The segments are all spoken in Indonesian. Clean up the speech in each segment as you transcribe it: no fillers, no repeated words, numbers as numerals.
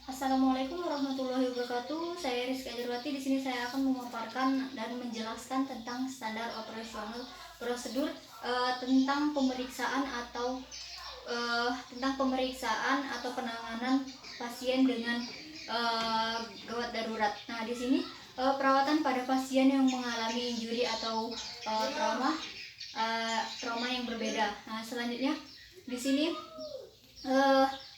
Assalamualaikum warahmatullahi wabarakatuh. Saya Rizky Ajarwati. Di sini saya akan memaparkan dan menjelaskan tentang standar operasional prosedur tentang pemeriksaan atau penanganan pasien dengan gawat darurat. Nah, di sini perawatan pada pasien yang mengalami injuri atau trauma yang berbeda. Nah, selanjutnya di sini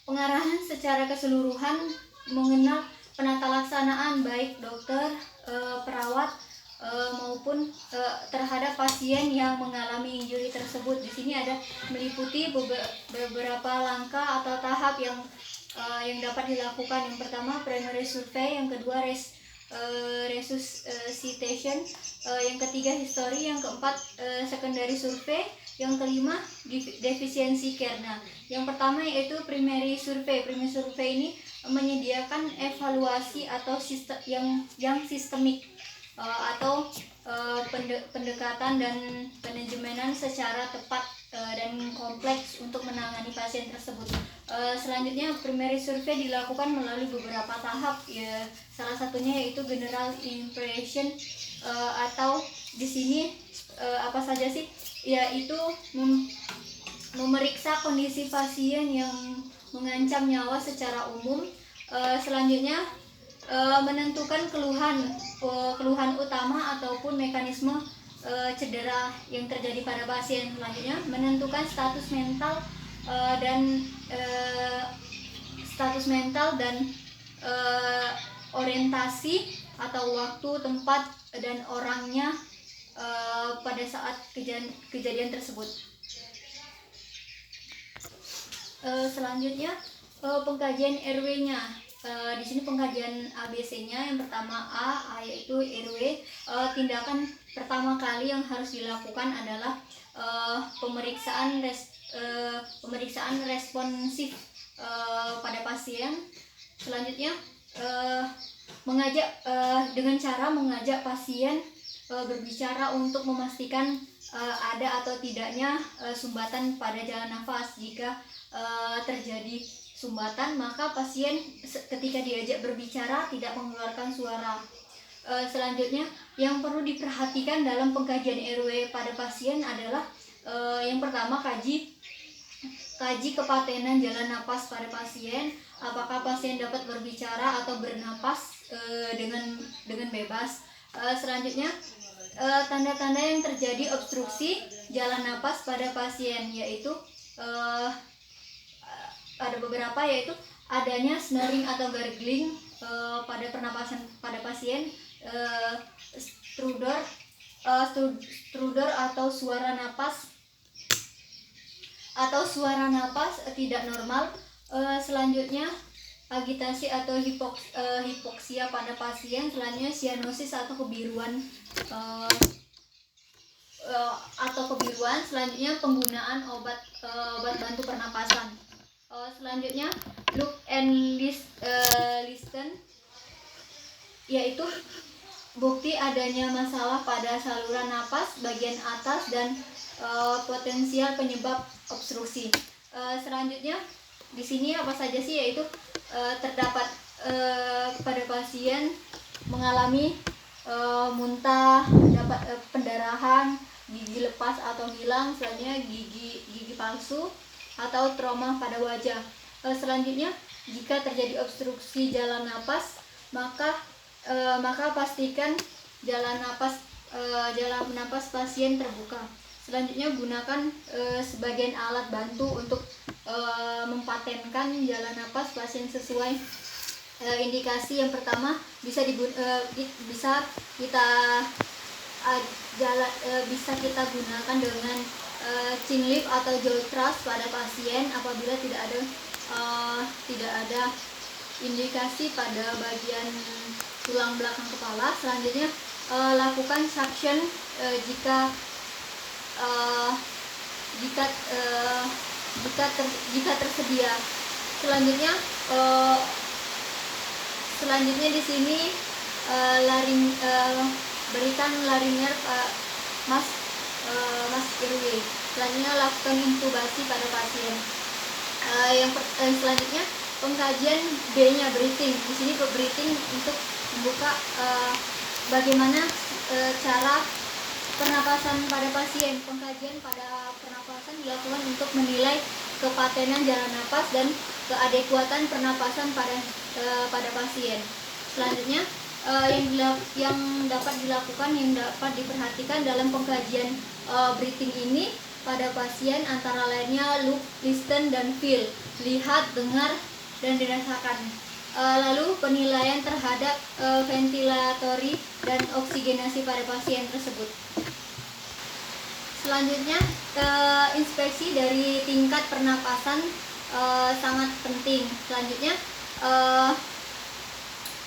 pengarahan secara keseluruhan mengenal penata laksanaan baik dokter, perawat maupun terhadap pasien yang mengalami injuri tersebut. Di sini ada meliputi beberapa langkah atau tahap yang dapat dilakukan. Yang pertama primary survey, yang kedua resuscitation, yang ketiga history, yang keempat secondary survey, yang kelima defisiensi care. Nah, yang pertama yaitu primary survey. Primary survey ini menyediakan evaluasi atau sistem yang sistemik atau pendekatan dan manajemenan secara tepat dan kompleks untuk menangani pasien tersebut. Selanjutnya primary survey dilakukan melalui beberapa tahap, ya, salah satunya yaitu general impression atau di sini apa saja sih, yaitu memeriksa kondisi pasien yang mengancam nyawa secara umum. Selanjutnya menentukan keluhan utama ataupun mekanisme cedera yang terjadi pada pasien. Selanjutnya menentukan status mental dan orientasi atau waktu, tempat, dan orangnya pada saat kejadian tersebut. Selanjutnya pengkajian RW-nya. Di sini pengkajian ABC-nya, yang pertama A yaitu RW. Tindakan pertama kali yang harus dilakukan adalah pemeriksaan responsif pada pasien. Selanjutnya dengan cara mengajak pasien berbicara untuk memastikan ada atau tidaknya sumbatan pada jalan nafas. Jika terjadi sumbatan, maka pasien ketika diajak berbicara tidak mengeluarkan suara. Selanjutnya yang perlu diperhatikan dalam pengkajian RW pada pasien adalah yang pertama kaji kepatenan jalan napas pada pasien. Apakah pasien dapat berbicara atau bernapas dengan bebas. Selanjutnya tanda-tanda yang terjadi obstruksi jalan napas pada pasien, yaitu ada beberapa, yaitu adanya snoring atau gargling pada pernapasan pada pasien, strudor atau suara napas tidak normal. Selanjutnya agitasi atau hipoksia pada pasien. Selanjutnya cyanosis atau kebiruan. Selanjutnya penggunaan obat bantu pernapasan. Selanjutnya look and listen, yaitu bukti adanya masalah pada saluran napas bagian atas dan potensial penyebab obstruksi. Selanjutnya di sini apa saja sih, yaitu terdapat pada pasien mengalami muntah, dapat pendarahan, gigi lepas atau hilang, selanjutnya gigi palsu atau trauma pada wajah. Selanjutnya jika terjadi obstruksi jalan napas, maka pastikan jalan napas pasien terbuka. Selanjutnya gunakan sebagian alat bantu untuk mempatenkan jalan napas pasien sesuai indikasi. Yang pertama bisa kita gunakan dengan chin lift atau jaw thrust pada pasien apabila tidak ada indikasi pada bagian tulang belakang kepala. Selanjutnya lakukan suction jika tersedia. Selanjutnya di sini berikan laringer mask airway. Selanjutnya lakukan intubasi pada pasien. Selanjutnya pengkajian B-nya breathing. Di sini breathing untuk membuka bagaimana cara pernapasan pada pasien. Pengkajian pada pernapasan dilakukan untuk menilai kepatenan jalan napas dan keadekuatan pernapasan pada pasien. Selanjutnya yang dapat dilakukan, yang dapat diperhatikan dalam pengkajian breathing ini pada pasien antara lainnya look, listen, dan feel, lihat, dengar, dan dirasakan. Lalu penilaian terhadap ventilatori dan oksigenasi pada pasien tersebut. Selanjutnya inspeksi dari tingkat pernapasan sangat penting. Selanjutnya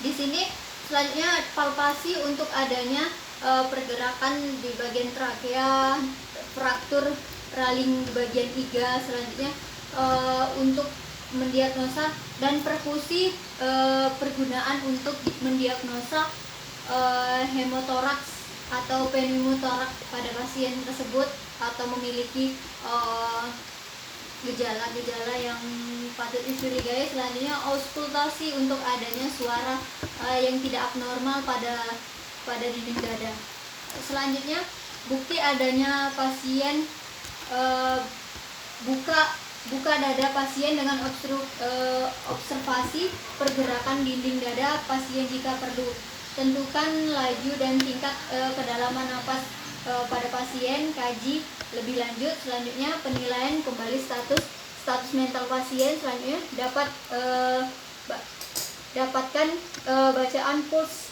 di sini selanjutnya palpasi untuk adanya pergerakan di bagian trakea, fraktur raling di bagian iga. Selanjutnya untuk mendiagnosa dan perfusi, pergunaan untuk mendiagnosa hemotoraks atau pneumotoraks pada pasien tersebut atau memiliki gejala-gejala yang patut dicurigai. Selanjutnya auskultasi untuk adanya suara yang tidak abnormal pada dinding dada. Selanjutnya bukti adanya pasien buka dada pasien dengan observasi pergerakan dinding dada pasien jika perlu. Tentukan laju dan tingkat kedalaman napas pada pasien, kaji lebih lanjut. Selanjutnya penilaian kembali status mental pasien. Selanjutnya dapatkan bacaan puls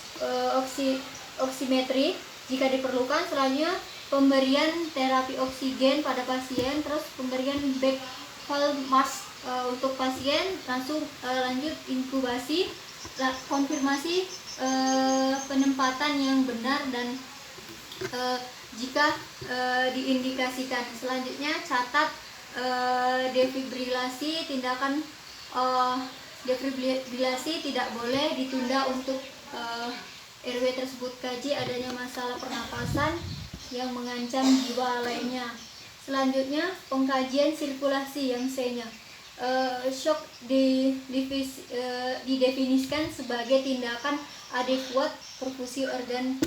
oksimetri jika diperlukan. Selanjutnya pemberian terapi oksigen pada pasien, terus pemberian backhaul mask untuk pasien, langsung lanjut inkubasi, konfirmasi penempatan yang benar dan jika diindikasikan. Selanjutnya catat defibrilasi. Tindakan defibrilasi tidak boleh ditunda untuk RW tersebut. Kaji adanya masalah pernapasan yang mengancam jiwa lainnya. Selanjutnya pengkajian sirkulasi yang C-nya. Shock didefinisikan sebagai tindakan adekuat perfusi organ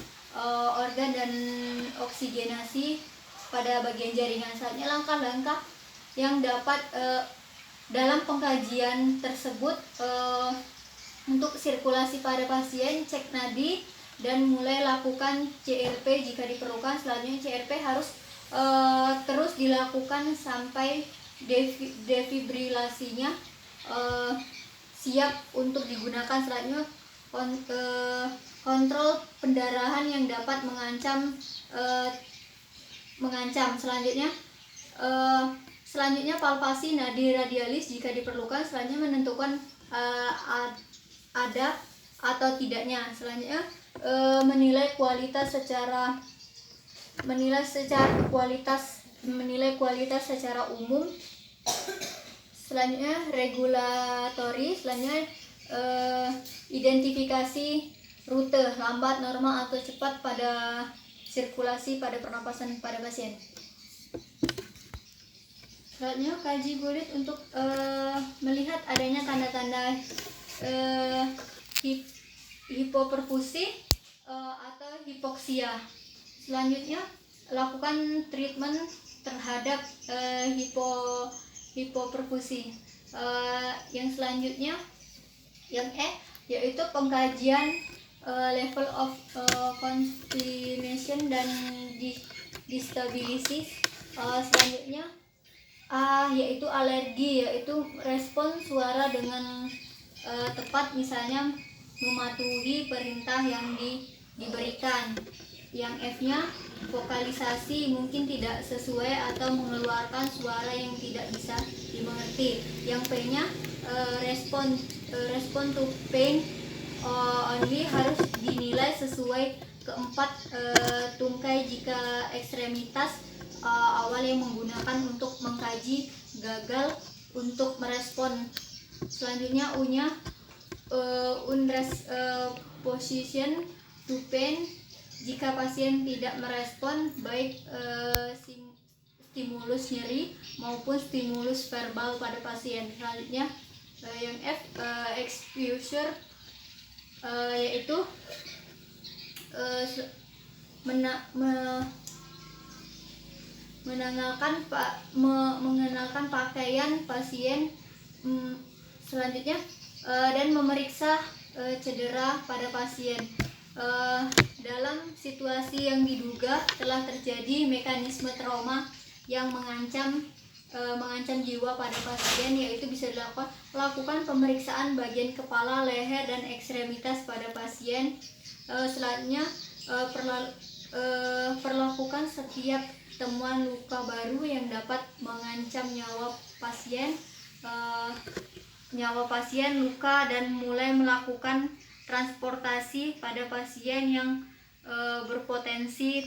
dan oksigenasi pada bagian jaringan. Selanjutnya langkah-langkah yang dapat dalam pengkajian tersebut untuk sirkulasi pada pasien, cek nadi dan mulai lakukan CRP jika diperlukan. Selanjutnya CRP harus terus dilakukan sampai defibrilasinya siap untuk digunakan. Selanjutnya kontrol pendarahan yang dapat mengancam. Selanjutnya palpasi nadi radialis jika diperlukan. Selanjutnya menentukan ada atau tidaknya. Selanjutnya menilai kualitas secara umum. Selanjutnya regulatori. Selanjutnya identifikasi rute lambat, normal, atau cepat pada sirkulasi pada pernapasan pada pasien. Selanjutnya kaji kulit untuk melihat adanya tanda-tanda hipoperfusi atau hipoksia. Selanjutnya lakukan treatment terhadap hipoperfusi. Yang selanjutnya yang E yaitu pengkajian level of constipation dan distabilisis. Selanjutnya A yaitu alergi, yaitu respon suara dengan tepat, misalnya mematuhi perintah yang diberikan. Yang F-nya vokalisasi, mungkin tidak sesuai atau mengeluarkan suara yang tidak bisa dimengerti. Yang P-nya respon to pain only, harus dinilai sesuai keempat tungkai jika ekstremitas awal yang menggunakan untuk mengkaji gagal untuk merespon. Selanjutnya U-nya position to pain, jika pasien tidak merespon baik stimulus nyeri maupun stimulus verbal pada pasien. Selanjutnya Yang F, exposure, yaitu mengenalkan pakaian pasien, selanjutnya dan memeriksa cedera pada pasien dalam situasi yang diduga telah terjadi mekanisme trauma yang mengancam jiwa pada pasien, yaitu bisa lakukan pemeriksaan bagian kepala, leher, dan ekstremitas pada pasien. Selanjutnya perlakukan setiap temuan luka baru yang dapat mengancam nyawa pasien luka, dan mulai melakukan transportasi pada pasien yang berpotensi